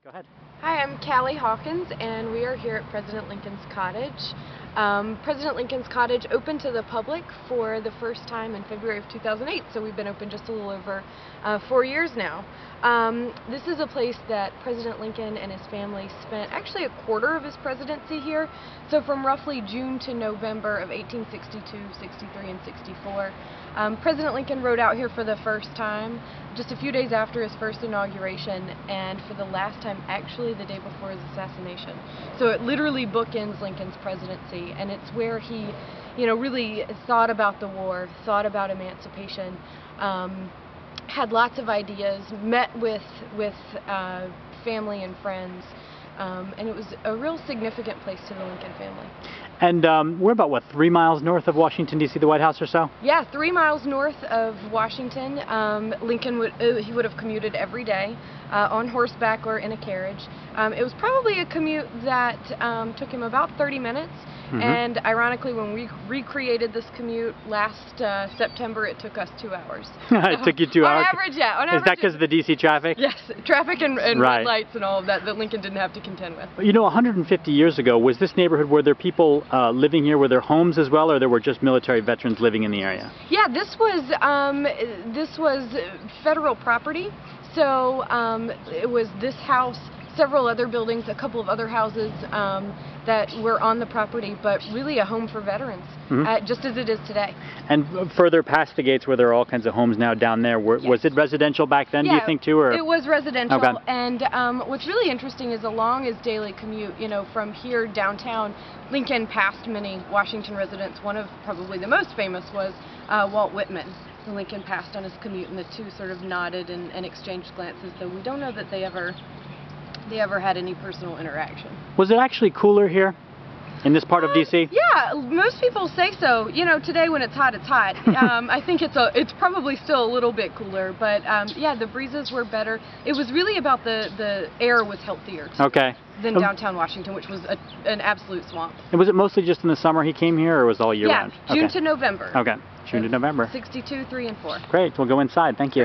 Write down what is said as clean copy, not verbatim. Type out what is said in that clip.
Go ahead. Hi, I'm Callie Hawkins, and we are here at President Lincoln's Cottage. President Lincoln's Cottage opened to the public for the first time in February of 2008, so we've been open just a little over 4 years now. This is a place that President Lincoln and his family spent actually a quarter of his presidency here, so from roughly June to November of 1862, 63, and 64. President Lincoln rode out here for the first time just a few days after his first inauguration, and for the last time actually the day before his assassination. So it literally bookends Lincoln's presidency, and it's where he, really thought about the war, thought about emancipation, had lots of ideas, met with family and friends, and it was a real significant place to the Lincoln family. And we're about, 3 miles north of Washington, D.C., the White House or so? Yeah, 3 miles north of Washington. Lincoln would have commuted every day on horseback or in a carriage. It was probably a commute that took him about 30 minutes. And ironically, when we recreated this commute last September, it took us 2 hours. It took you 2 hours? On average, yeah. On average, is that because of the D.C. traffic? Yes, traffic and right. red lights and all of that Lincoln didn't have to contend with. 150 years ago, was this neighborhood, were there people living here? Were there homes as well, or there were just military veterans living in the area? Yeah, this was federal property. So it was this house, several other buildings, a couple of other houses that were on the property, but really a home for veterans, just as it is today. And further past the gates, where there are all kinds of homes now down there, yes. Was it residential back then, do you think, too? Or? It was residential. Okay. And what's really interesting is along his daily commute, from here downtown, Lincoln passed many Washington residents. One of probably the most famous was Walt Whitman, who Lincoln passed on his commute, and the two sort of nodded and exchanged glances, though we don't know that they ever had any personal interaction. Was it actually cooler here in this part of D.C.? Yeah, most people say so. Today when it's hot, it's hot. I think it's probably still a little bit cooler, but yeah, the breezes were better. It was really about the air was healthier than downtown Washington, which was an absolute swamp. And was it mostly just in the summer he came here, or was it all year round? Yeah, June to November. Okay, June to November. 62, 3, and 4. Great, we'll go inside. Thank you.